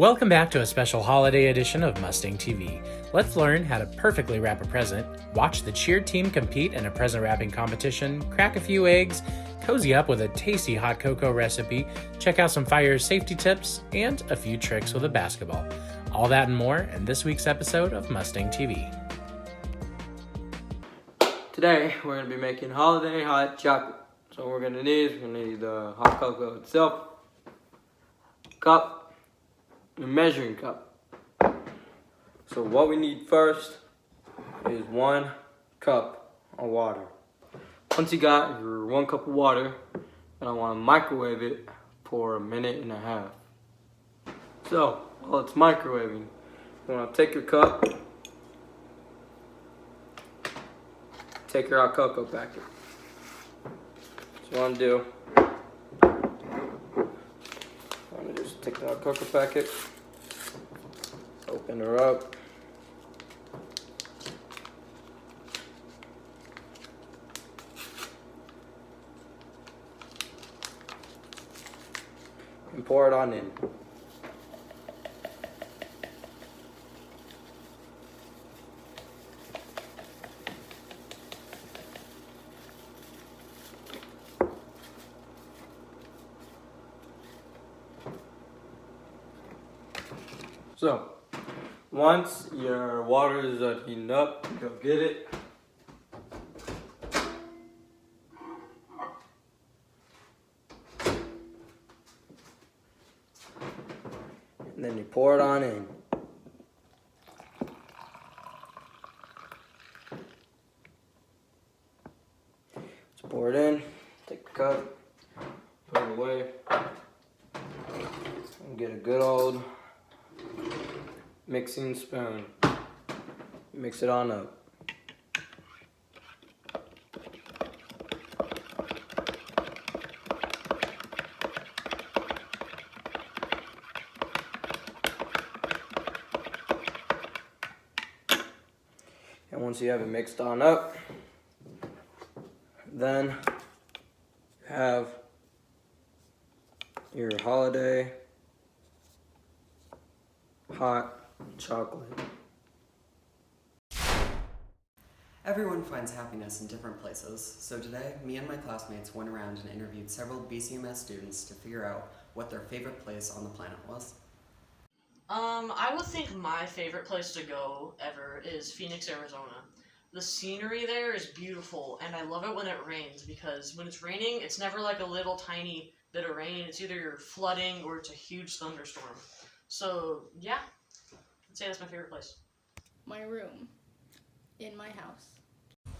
Welcome back to a special holiday edition of Mustang TV. Let's learn how to perfectly wrap a present, watch the cheer team compete in a present wrapping competition, crack a few eggs, cozy up with a tasty hot cocoa recipe, check out some fire safety tips, and a few tricks with a basketball. All that and more in this week's episode of Mustang TV. Today, we're going to be making holiday hot chocolate. So what we're going to need the hot cocoa itself, cup, a measuring cup. So what we need first is 1 cup of water. Once you got your 1 cup of water, then I want to microwave it for 1.5 minutes. So while it's microwaving, you want to take your cup, take your hot cocoa packet. So you want to do, just take the hot cocoa packet, open her up, and pour it on in. So, once your water is heating up, go get it. And then you pour it on in. Just pour it in, take the cup, put it away, and get a good old mixing spoon. Mix it on up. And once you have it mixed on up, then you have your holiday hot chocolate. Everyone finds happiness in different places, so today, me and my classmates went around and interviewed several BCMS students to figure out what their favorite place on the planet was. I would think my favorite place to go ever is Phoenix, Arizona. The scenery there is beautiful, and I love it when it rains, because when it's raining, it's never like a little tiny bit of rain. It's either you're flooding or it's a huge thunderstorm. So, yeah. I'd say that's my favorite place. My room in my house.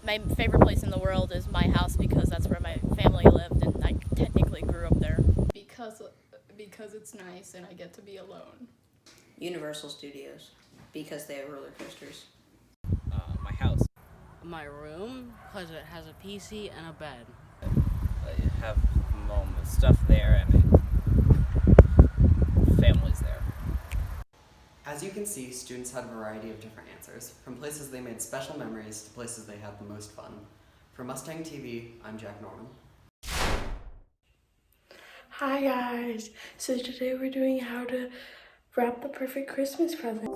My favorite place in the world is my house because that's where my family lived and I technically grew up there. Because it's nice and I get to be alone. Universal Studios because they have roller coasters. My house. My room because it has a PC and a bed. I have stuff there and families there. As you can see, students had a variety of different answers, from places they made special memories to places they had the most fun. For Mustang TV, I'm Jack Norman. Hi guys! So today we're doing how to wrap the perfect Christmas present.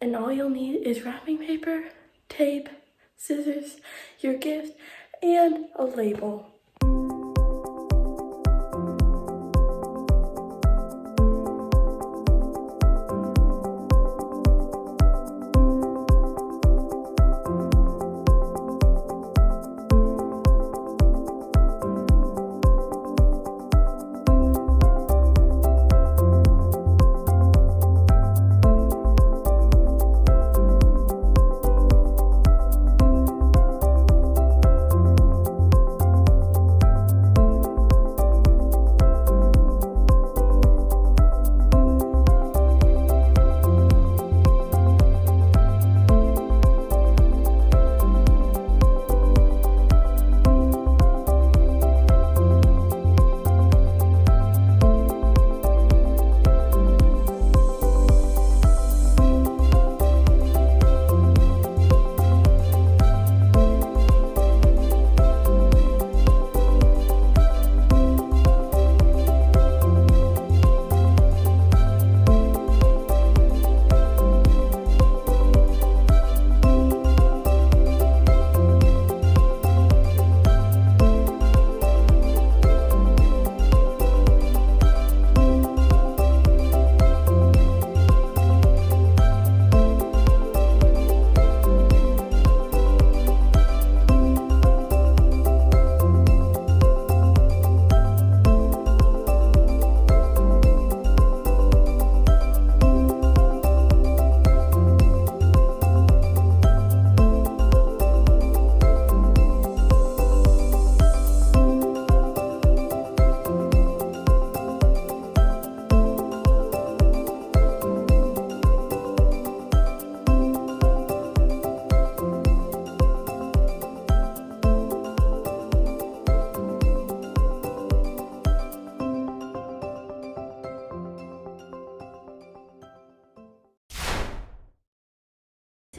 And all you'll need is wrapping paper, tape, scissors, your gift, and a label.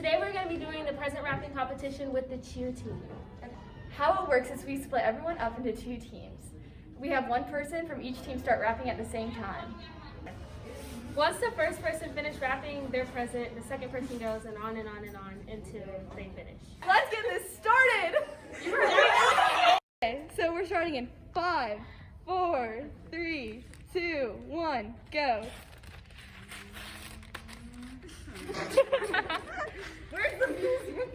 Today we're going to be doing the present wrapping competition with the cheer team. How it works is we split everyone up into 2 teams. We have one person from each team start wrapping at the same time. Once the first person finishes wrapping their present, the second person goes and on and on and on until they finish. Let's get this started! Okay, so we're starting in 5, 4, 3, 2, 1, go. Where's the music?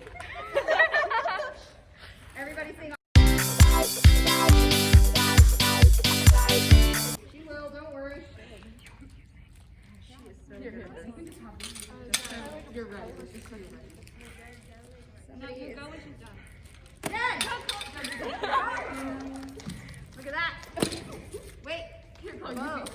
Everybody sing. She will, don't worry. You're right. Somebody go when she's done. Look at that. Wait. Here goes. Bow on.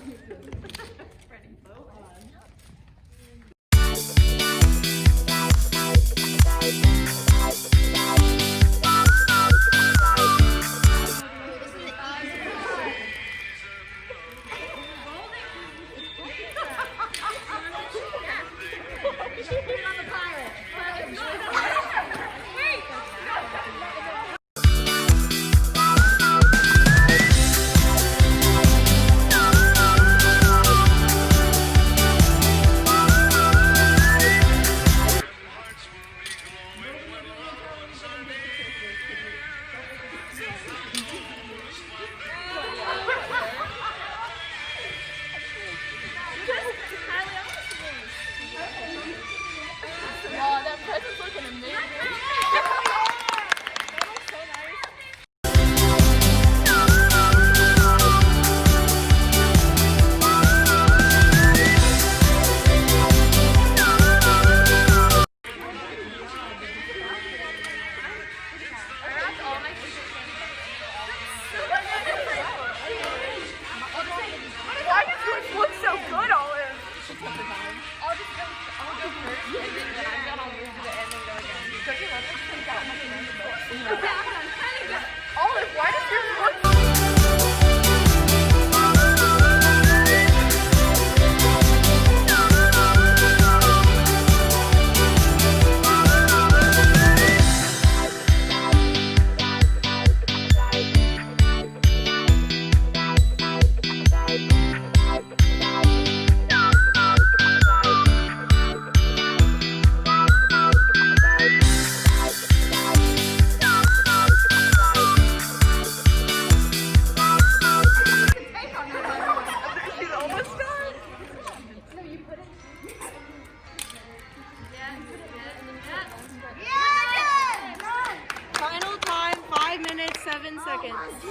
Final time, 5 minutes, 7 seconds.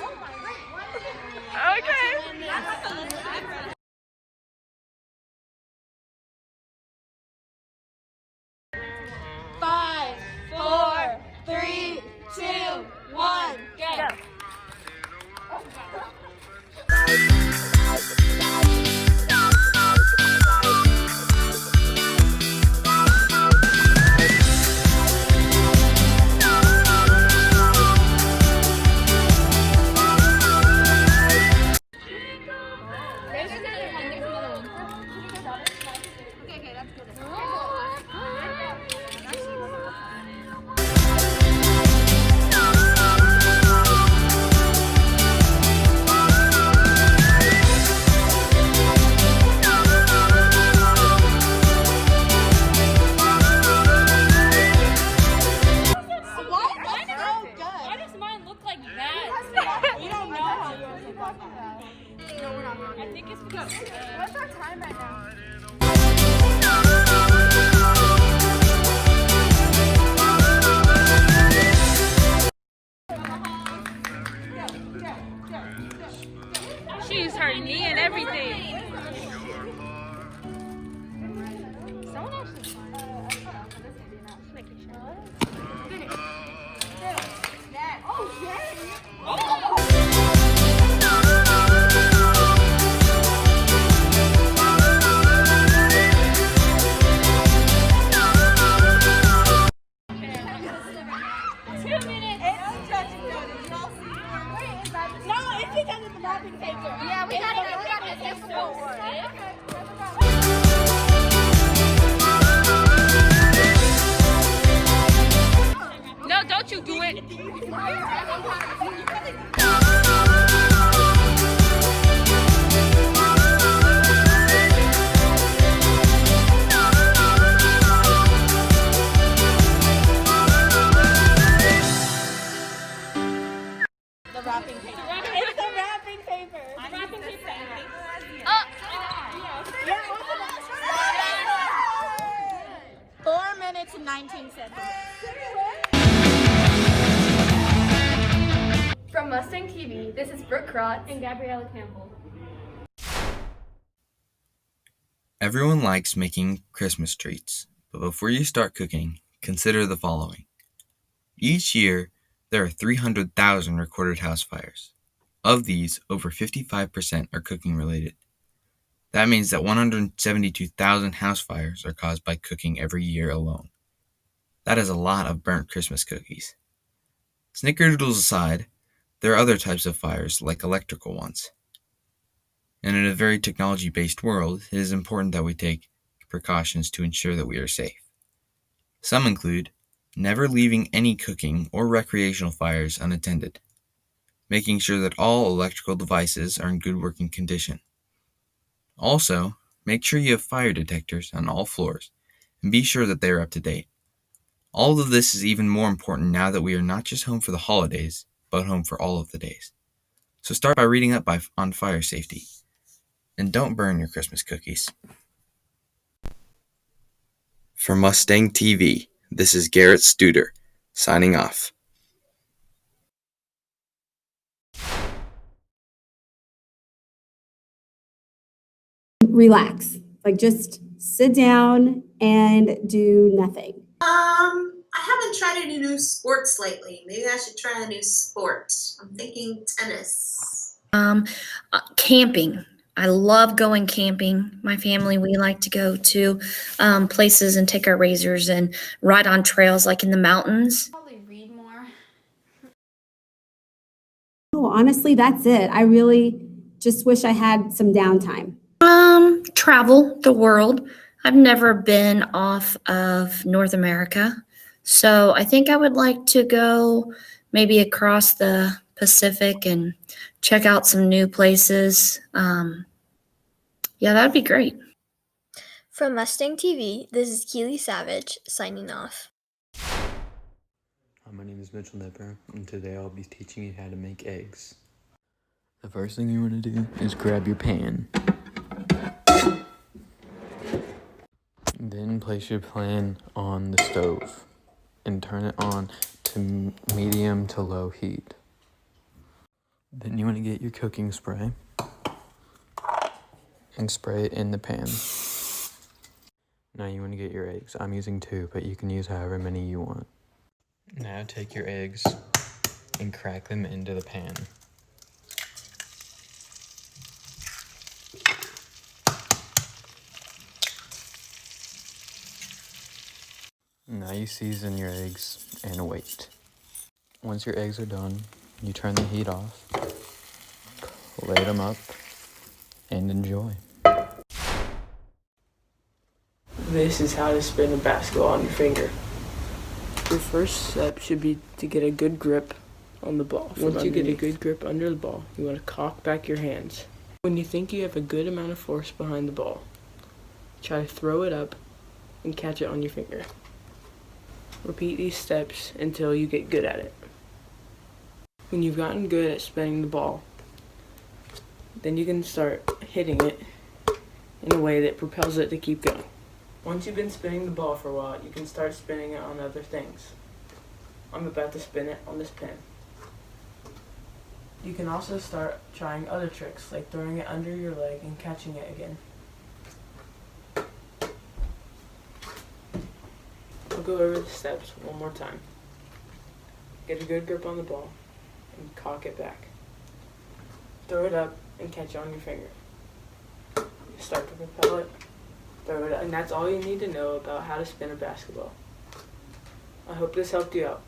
Okay. 5, 4, 3, 2, 1, go. What's our time right now? She's her knee and everything. Someone actually. Oh, yeah. Oh! Yeah, we got it. The wrapping paper. It's the wrapping paper. The wrapping paper. Oh! 4 minutes and 19 seconds. From Mustang TV, this is Brooke Crotts and Gabriella Campbell. Everyone likes making Christmas treats, but before you start cooking, consider the following. Each year, there are 300,000 recorded house fires. Of these, over 55% are cooking related. That means that 172,000 house fires are caused by cooking every year alone. That is a lot of burnt Christmas cookies. Snickerdoodles aside, there are other types of fires, like electrical ones. And in a very technology-based world, it is important that we take precautions to ensure that we are safe. Some include never leaving any cooking or recreational fires unattended, making sure that all electrical devices are in good working condition. Also, make sure you have fire detectors on all floors and be sure that they are up to date. All of this is even more important now that we are not just home for the holidays, but home for all of the days. So start by reading up on fire safety. And don't burn your Christmas cookies. For Mustang TV, this is Garrett Studer, signing off. Relax. Like, just sit down and do nothing. I haven't tried any new sports lately. Maybe I should try a new sport. I'm thinking tennis. Camping. I love going camping. My family, we like to go to places and take our razors and ride on trails like in the mountains. Probably read more. Oh, honestly, that's it. I really just wish I had some downtime. Travel the world. I've never been off of North America, so I think I would like to go maybe across the Pacific and check out some new places. Yeah, that'd be great. From Mustang TV, this is Keely Savage signing off. My name is Mitchell Nipper, and today I'll be teaching you how to make eggs. The first thing you want to do is grab your pan. Then place your pan on the stove and turn it on to medium to low heat. Then you want to get your cooking spray and spray it in the pan. Now you want to get your eggs. I'm using 2, but you can use however many you want. Now take your eggs and crack them into the pan. Now you season your eggs and wait. Once your eggs are done, you turn the heat off, plate them up, and enjoy. This is how to spin a basketball on your finger. Your first step should be to get a good grip on the ball. Once you get a good grip under the ball, you want to cock back your hands. When you think you have a good amount of force behind the ball, try to throw it up and catch it on your finger. Repeat these steps until you get good at it. When you've gotten good at spinning the ball, then you can start hitting it in a way that propels it to keep going. Once you've been spinning the ball for a while, you can start spinning it on other things. I'm about to spin it on this pen. You can also start trying other tricks, like throwing it under your leg and catching it again. I'll go over the steps one more time. Get a good grip on the ball and cock it back. Throw it up and catch it on your finger. Start to propel it, throw it up. And that's all you need to know about how to spin a basketball. I hope this helped you out.